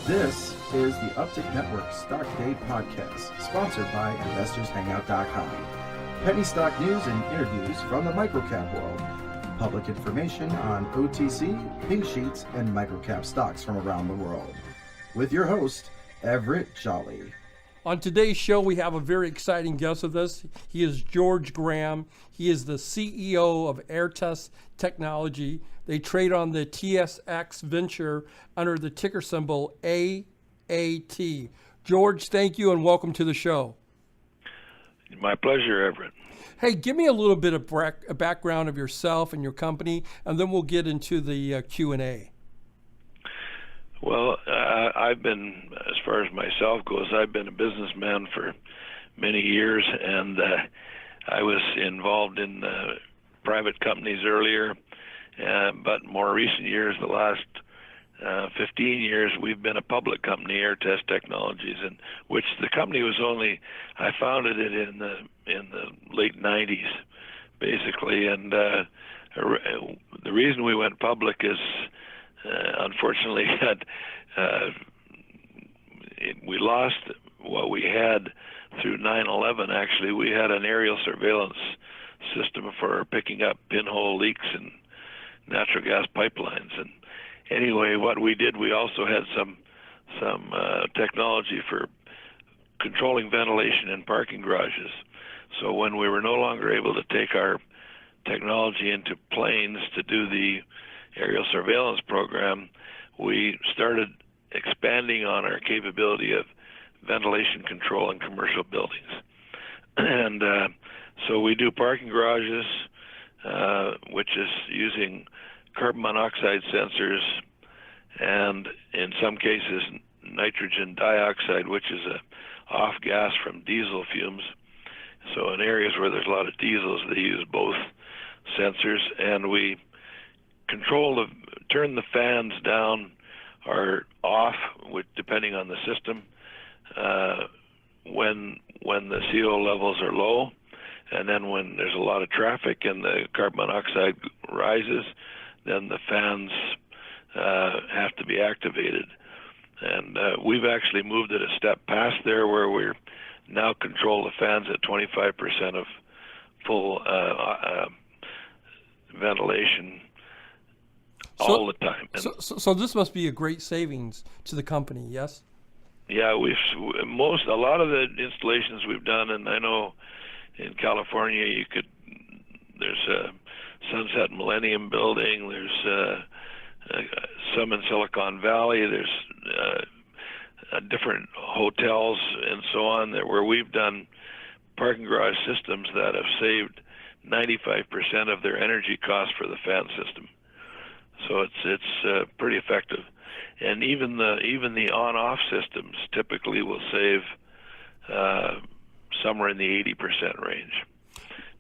This is the Uptick Network Stock Day podcast, sponsored by InvestorsHangout.com. Penny stock news and interviews from the microcap world. Public information on OTC, pink sheets, and microcap stocks from around the world. With your host, Everett Jolly. On today's show, we have a very exciting guest with us. He is George Graham. He is the CEO of Airtest Technology. They trade on the TSX Venture under the ticker symbol AAT. George, thank you and welcome to the show. My pleasure, Everett. Hey, give me a little bit of a background of yourself and your company, and then we'll get into the Q&A. Well, I've been, as far as myself goes, I've been a businessman for many years, and I was involved in private companies earlier, but more recent years, the last 15 years, we've been a public company, Airtest Technologies, in which the company was only, I founded it in the late 90s, basically, and the reason we went public is unfortunately, we lost what we had through 9/11. Actually, we had an aerial surveillance system for picking up pinhole leaks in natural gas pipelines. And anyway, what we did, we also had some technology for controlling ventilation in parking garages. So when we were no longer able to take our technology into planes to do the aerial surveillance program, we started expanding on our capability of ventilation control in commercial buildings. And so we do parking garages, which is using carbon monoxide sensors and in some cases nitrogen dioxide, which is a off gas from diesel fumes. So in areas where there's a lot of diesels, they use both sensors, and we turn the fans down or off, depending on the system, when the CO levels are low, and then when there's a lot of traffic and the carbon monoxide rises, then the fans have to be activated. And we've actually moved it a step past there, where we're now control the fans at 25% of full ventilation all the time. So this must be a great savings to the company, yes? Yeah, a lot of the installations we've done, and I know in California there's a Sunset Millennium building, there's some in Silicon Valley, there's different hotels and so on where we've done parking garage systems that have saved 95% of their energy costs for the fan system. So it's pretty effective, and even the on-off systems typically will save somewhere in the 80% range,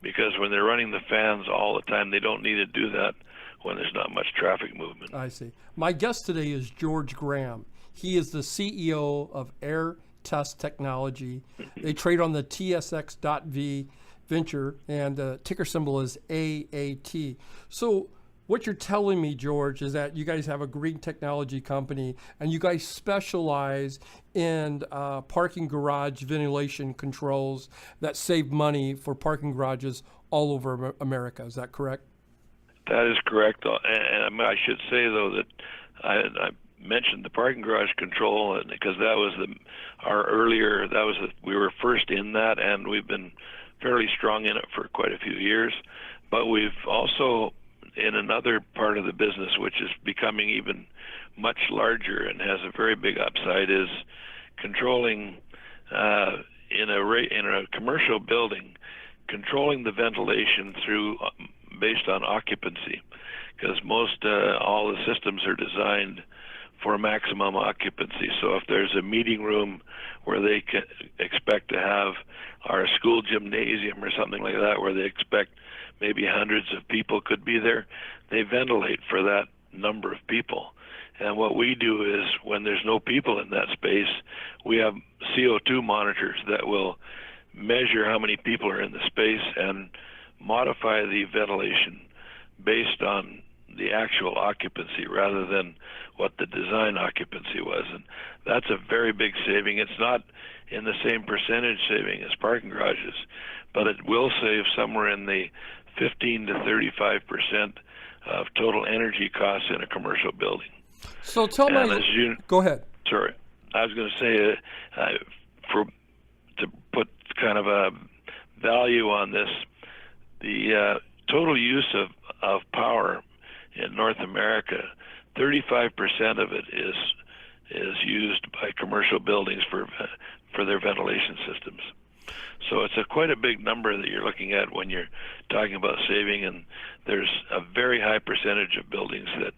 because when they're running the fans all the time, they don't need to do that when there's not much traffic movement. I see. My guest today is George Graham. He is the CEO of Airtest Technology. They trade on the TSX.v Venture, and the ticker symbol is AAT. So what you're telling me, George, is that you guys have a green technology company and you guys specialize in parking garage ventilation controls that save money for parking garages all over America. Is that correct? That is correct. And I should say, though, that I mentioned the parking garage control, because that was we were first in that, and we've been fairly strong in it for quite a few years. But we've also, in another part of the business, which is becoming even much larger and has a very big upside, is controlling in a commercial building, controlling the ventilation based on occupancy, because all the systems are designed for maximum occupancy. So if there's a meeting room where they can expect to have, our school gymnasium or something like that, where they expect maybe hundreds of people could be there, they ventilate for that number of people. And what we do is, when there's no people in that space, we have CO2 monitors that will measure how many people are in the space and modify the ventilation based on the actual occupancy rather than what the design occupancy was, and that's a very big saving. It's not in the same percentage saving as parking garages, but it will save somewhere in the 15 to 35% of total energy costs in a commercial building. So tell me, go ahead. Sorry, I was going to say, to put kind of a value on this, the total use of power in North America, 35% of it is used by commercial buildings for their ventilation systems. So it's quite a big number that you're looking at when you're talking about saving, and there's a very high percentage of buildings that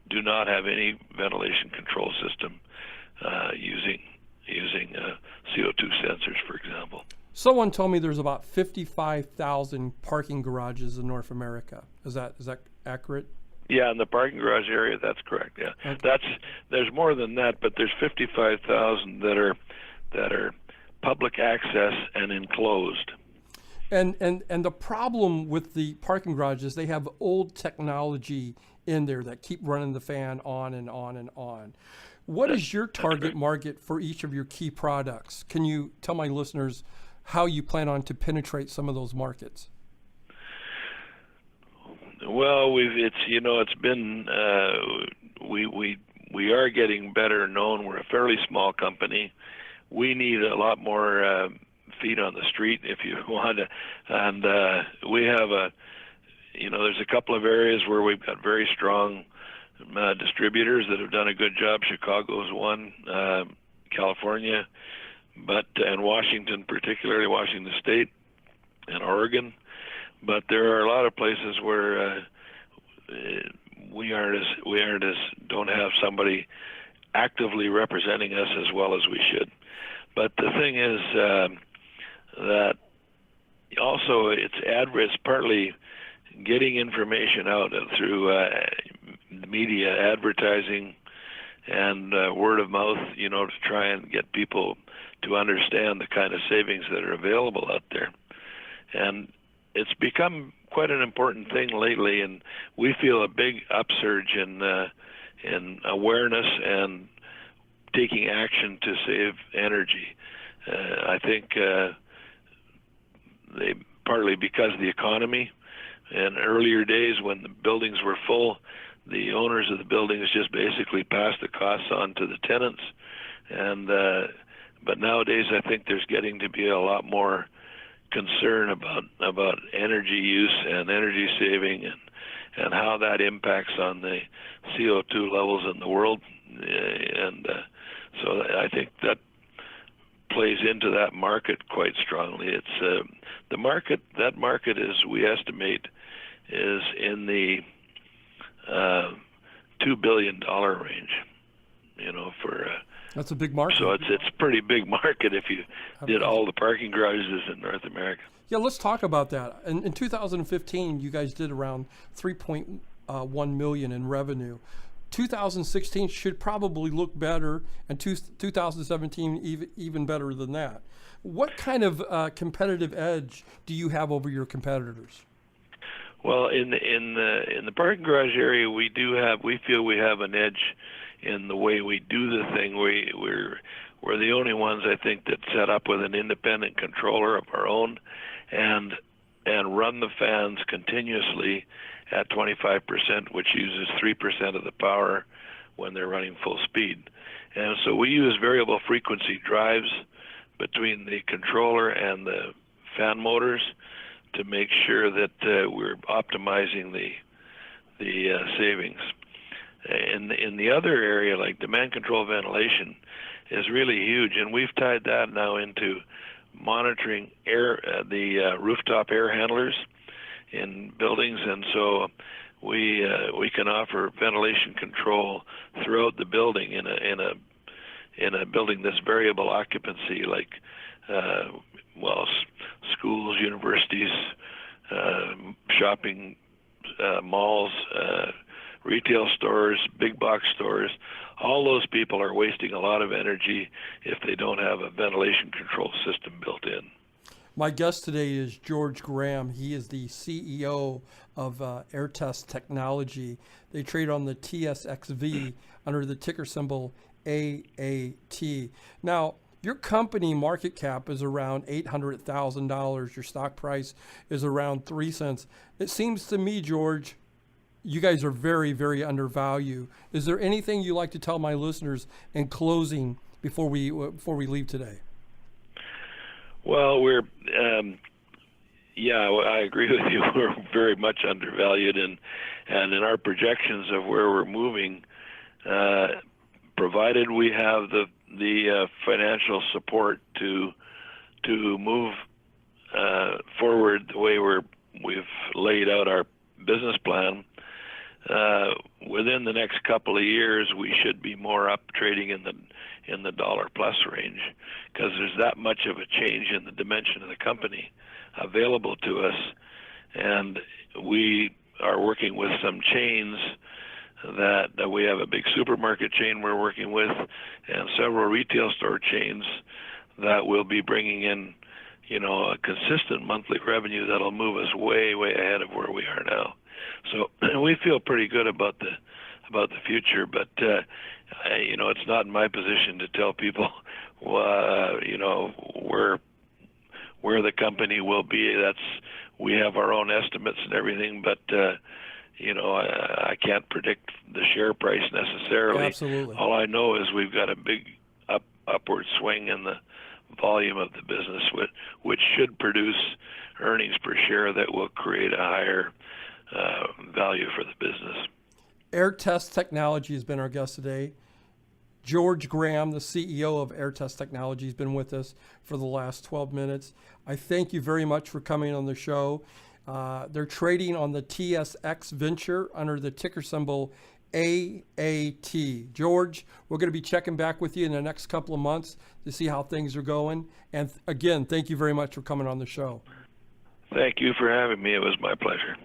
do not have any ventilation control system using CO2 sensors, for example. Someone told me there's about 55,000 parking garages in North America. Is that accurate? Yeah, in the parking garage area, that's correct. Yeah, okay. There's more than that, but there's 55,000 that are public access and enclosed. And the problem with the parking garages, they have old technology in there that keep running the fan on and on and on. What is your target market for each of your key products? Can you tell my listeners how you plan on to penetrate some of those markets? Well, it's been we are getting better known. We're a fairly small company. We need a lot more feet on the street, if you want to, and we have there's a couple of areas where we've got very strong distributors that have done a good job. Chicago's one, California, and Washington, particularly Washington State and Oregon. But there are a lot of places where we don't have somebody actively representing us as well as we should. But the thing is that also it's partly getting information out through media, advertising, and word of mouth, to try and get people to understand the kind of savings that are available out there. And it's become quite an important thing lately, and we feel a big upsurge in awareness and taking action to save energy. I think partly because of the economy. In earlier days when the buildings were full, the owners of the buildings just basically passed the costs on to the tenants. And but nowadays I think there's getting to be a lot more concern about energy use and energy saving and how that impacts on the CO2 levels in the world. And so I think that plays into that market quite strongly. It's that market is, we estimate, is in the $2 billion range. That's a big market. So it's a pretty big market if you did all the parking garages in North America. Yeah, let's talk about that. In 2015, you guys did around $3.1 million in revenue. 2016 should probably look better, and 2017 even better than that. What kind of competitive edge do you have over your competitors? Well, in the parking garage area, we feel we have an edge in the way we do the thing. We're the only ones, I think, that set up with an independent controller of our own and run the fans continuously at 25%, which uses 3% of the power when they're running full speed. And so we use variable frequency drives between the controller and the fan motors to make sure that we're optimizing the savings. In the other area, like demand control ventilation, is really huge, and we've tied that now into monitoring the rooftop air handlers in buildings, and so we can offer ventilation control throughout the building in a building that's variable occupancy, like schools, universities, shopping malls, retail stores, big box stores. All those people are wasting a lot of energy if they don't have a ventilation control system built in. My guest today is George Graham. He is the CEO of Airtest Technology. They trade on the TSXV under the ticker symbol AAT. Now, your company market cap is around $800,000. Your stock price is around 3 cents. It seems to me, George, you guys are very, very undervalued. Is there anything you'd like to tell my listeners in closing before we leave today? Well, I agree with you. We're very much undervalued, and in our projections of where we're moving, provided we have the financial support to move forward the way we've laid out our business plan, within the next couple of years we should be more up trading in the dollar plus range, because there's that much of a change in the dimension of the company available to us. And we are working with some chains that we have a big supermarket chain we're working with, and several retail store chains that will be bringing in, a consistent monthly revenue that'll move us way, way ahead of where we are now. So we feel pretty good about the future, but it's not in my position to tell people, where the company will be. We have our own estimates and everything, but I can't predict the share price necessarily. Absolutely. All I know is we've got a big upward swing in the volume of the business, which should produce earnings per share that will create a higher value for the business. Airtest Technologies has been our guest today. George Graham, the CEO of Airtest Technologies, has been with us for the last 12 minutes. I thank you very much for coming on the show. They're trading on the TSX Venture under the ticker symbol AAT. George, we're going to be checking back with you in the next couple of months to see how things are going. And again, thank you very much for coming on the show. Thank you for having me. It was my pleasure.